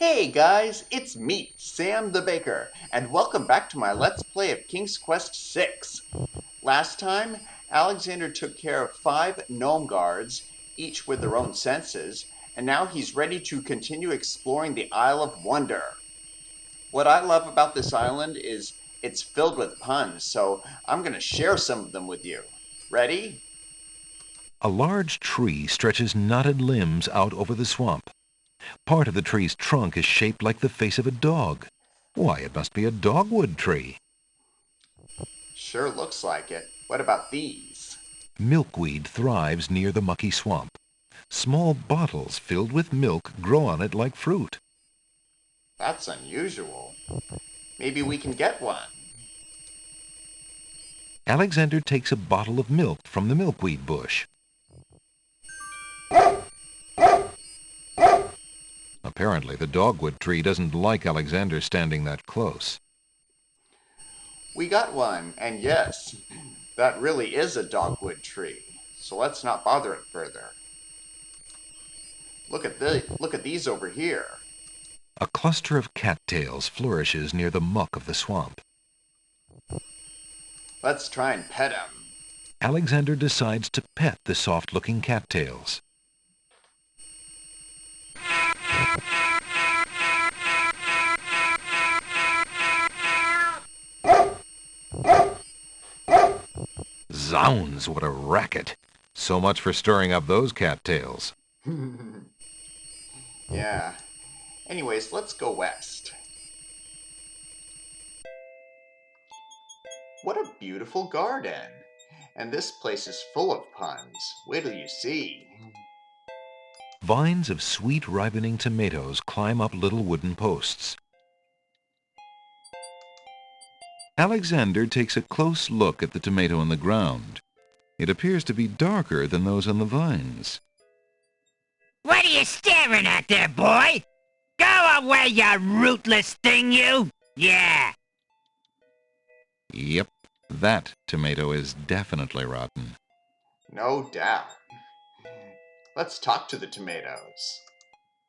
Hey guys, it's me, Sam the Baker, and welcome back to my Let's Play of King's Quest VI. Last time, Alexander took care of 5 gnome guards, each with their own senses, and now he's ready to continue exploring the Isle of Wonder. What I love about this island is it's filled with puns, so I'm going to share some of them with you. Ready? A large tree stretches knotted limbs out over the swamp. Part of the tree's trunk is shaped like the face of a dog. Why, it must be a dogwood tree. Sure looks like it. What about these? Milkweed thrives near the mucky swamp. Small bottles filled with milk grow on it like fruit. That's unusual. Maybe we can get one. Alexander takes a bottle of milk from the milkweed bush. Apparently, the dogwood tree doesn't like Alexander standing that close. We got one, and yes, that really is a dogwood tree. So let's not bother it further. Look at these over here. A cluster of cattails flourishes near the muck of the swamp. Let's try and pet him. Alexander decides to pet the soft-looking cattails. Zounds, what a racket! So much for stirring up those cattails. Yeah. Anyways, let's go west. What a beautiful garden. And this place is full of puns. Wait till you see. Vines of sweet ripening tomatoes climb up little wooden posts. Alexander takes a close look at the tomato in the ground. It appears to be darker than those on the vines. What are you staring at there, boy? Go away, you rootless thing, you! Yeah! Yep, that tomato is definitely rotten. No doubt. Let's talk to the tomatoes.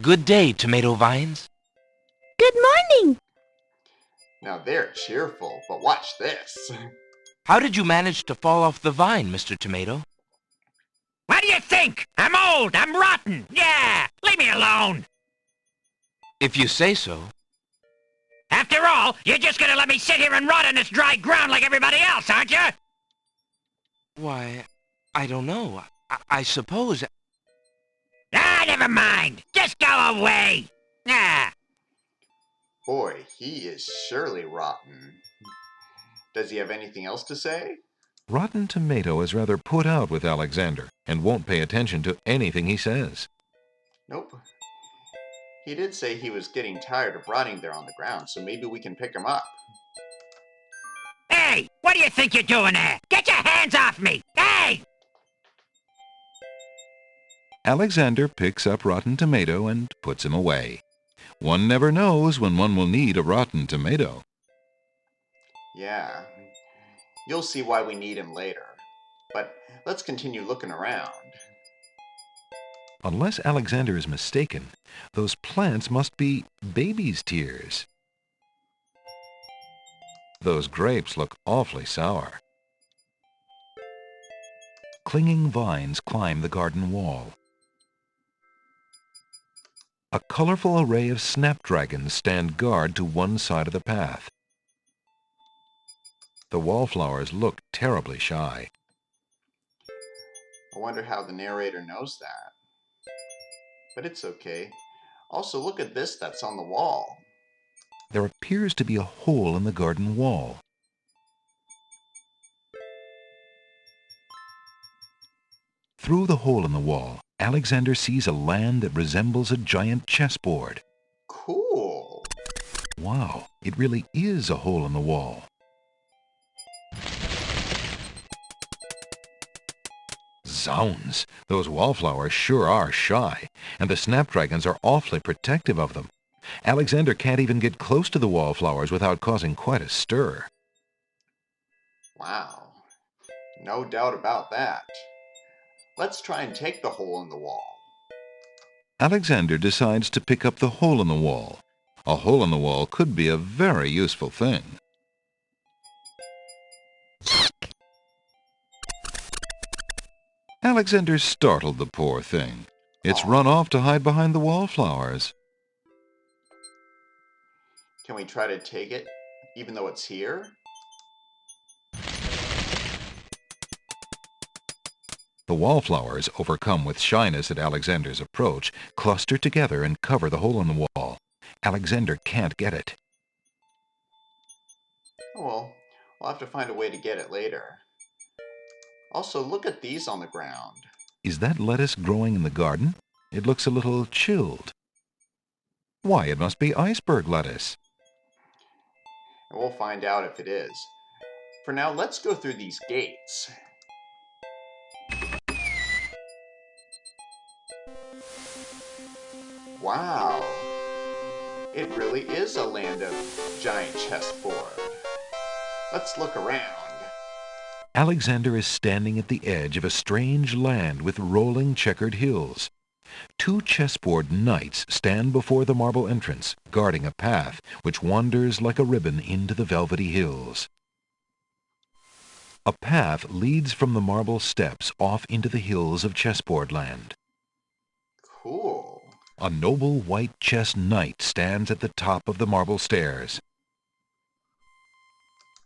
Good day, tomato vines. Good morning. Now they're cheerful, but watch this. How did you manage to fall off the vine, Mr. Tomato? What do you think? I'm old, I'm rotten! Yeah! Leave me alone! If you say so. After all, you're just gonna let me sit here and rot on this dry ground like everybody else, aren't you? Why, I don't know. I suppose... Ah, never mind! Just go away! Ah! Boy, he is surely rotten. Does he have anything else to say? Rotten Tomato is rather put out with Alexander and won't pay attention to anything he says. Nope. He did say he was getting tired of rotting there on the ground, so maybe we can pick him up. Hey! What do you think you're doing there? Get your hands off me! Hey! Alexander picks up Rotten Tomato and puts him away. One never knows when one will need a rotten tomato. Yeah. You'll see why we need him later. But let's continue looking around. Unless Alexander is mistaken, those plants must be baby's tears. Those grapes look awfully sour. Clinging vines climb the garden wall. A colorful array of snapdragons stand guard to one side of the path. The wallflowers look terribly shy. I wonder how the narrator knows that. But it's okay. Also, look at this that's on the wall. There appears to be a hole in the garden wall. Through the hole in the wall, Alexander sees a land that resembles a giant chessboard. Cool. Wow, it really is a hole in the wall. Zounds, those wallflowers sure are shy, and the snapdragons are awfully protective of them. Alexander can't even get close to the wallflowers without causing quite a stir. Wow. No doubt about that. Let's try and take the hole in the wall. Alexander decides to pick up the hole in the wall. A hole in the wall could be a very useful thing. Alexander startled the poor thing. It's run off to hide behind the wallflowers. Can we try to take it, even though it's here? The wallflowers, overcome with shyness at Alexander's approach, cluster together and cover the hole in the wall. Alexander can't get it. Oh, well, we'll have to find a way to get it later. Also, look at these on the ground. Is that lettuce growing in the garden? It looks a little chilled. Why, it must be iceberg lettuce. And we'll find out if it is. For now, let's go through these gates. Wow! It really is a land of giant chessboard. Let's look around. Alexander is standing at the edge of a strange land with rolling checkered hills. Two chessboard knights stand before the marble entrance, guarding a path which wanders like a ribbon into the velvety hills. A path leads from the marble steps off into the hills of chessboard land. Cool. A noble white chess knight stands at the top of the marble stairs.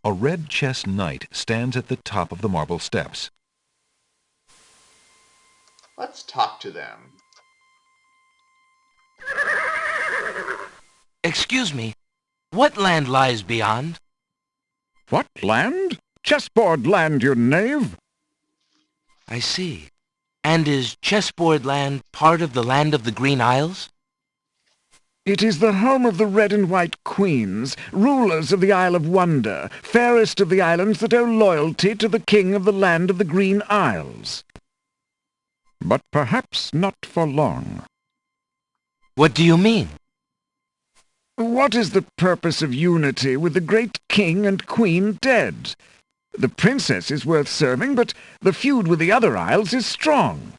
A red chess knight stands at the top of the marble steps. Let's talk to them. Excuse me, what land lies beyond? What land? Chessboard land, you knave! I see. And is chessboard land part of the land of the Green Isles? It is the home of the red and white queens, rulers of the Isle of Wonder, fairest of the islands that owe loyalty to the king of the land of the Green Isles. But perhaps not for long. What do you mean? What is the purpose of unity with the great king and queen dead? The princess is worth serving, but the feud with the other isles is strong.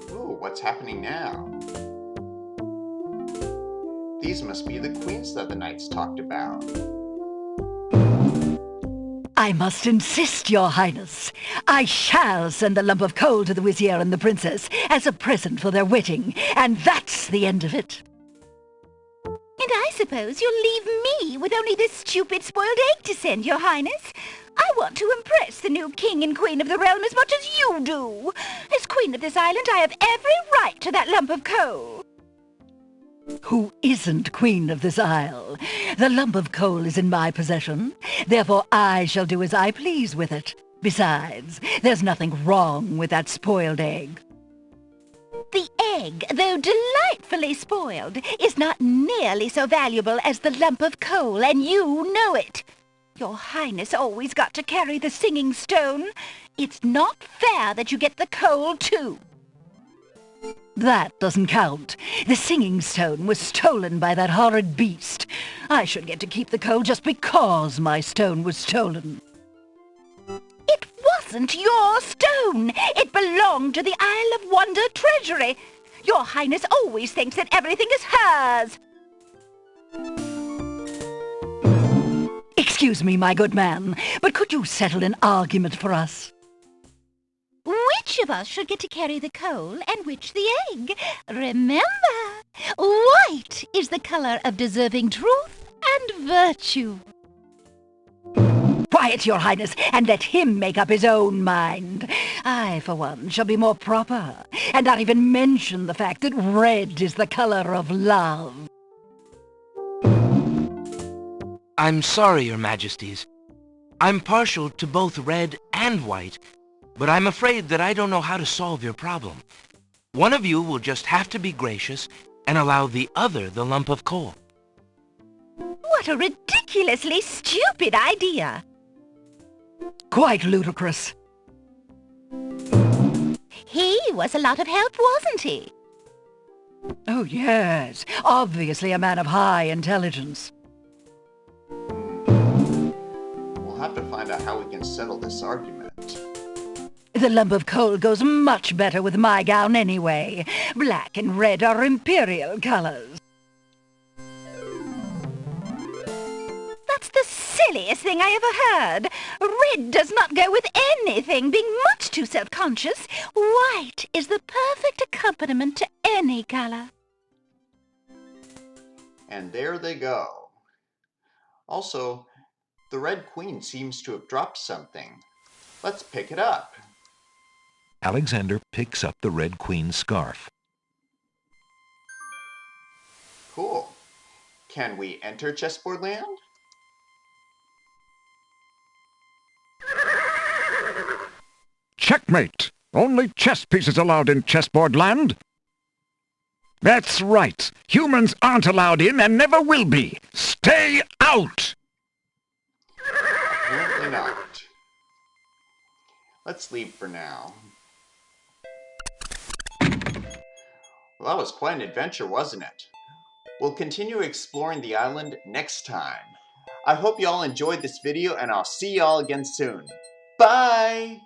Ooh, what's happening now? These must be the queens that the knights talked about. I must insist, Your Highness. I shall send the lump of coal to the Vizier and the Princess as a present for their wedding, and that's the end of it. And I suppose you'll leave me with only this stupid spoiled egg to send, Your Highness. I want to impress the new king and queen of the realm as much as you do. As queen of this island, I have every right to that lump of coal. Who isn't queen of this isle? The lump of coal is in my possession. Therefore I shall do as I please with it. Besides, there's nothing wrong with that spoiled egg. The egg, though delightfully spoiled, is not nearly so valuable as the lump of coal, and you know it. Your Highness always got to carry the singing stone. It's not fair that you get the coal, too. That doesn't count. The singing stone was stolen by that horrid beast. I should get to keep the coal just because my stone was stolen. It wasn't your stone. It belonged to the Isle of Wonder treasury. Your Highness always thinks that everything is hers. Excuse me, my good man, but could you settle an argument for us? Which of us should get to carry the coal and which the egg? Remember, white is the color of deserving truth and virtue. Quiet, Your Highness, and let him make up his own mind. I, for one, shall be more proper, and not even mention the fact that red is the color of love. I'm sorry, Your Majesties. I'm partial to both red and white, but I'm afraid that I don't know how to solve your problem. One of you will just have to be gracious and allow the other the lump of coal. What a ridiculously stupid idea. Quite ludicrous. He was a lot of help, wasn't he? Oh, yes. Obviously a man of high intelligence. We'll have to find out how we can settle this argument. The lump of coal goes much better with my gown anyway. Black and red are imperial colors. That's the silliest thing I ever heard. Red does not go with anything, being much too self-conscious. White is the perfect accompaniment to any color. And there they go. Also, the Red Queen seems to have dropped something. Let's pick it up. Alexander picks up the Red Queen's scarf. Cool. Can we enter Chessboard Land? Checkmate! Only chess pieces allowed in Chessboard Land. That's right. Humans aren't allowed in and never will be. Stay out! Apparently not. Let's leave for now. Well, that was quite an adventure, wasn't it? We'll continue exploring the island next time. I hope you all enjoyed this video, and I'll see you all again soon. Bye!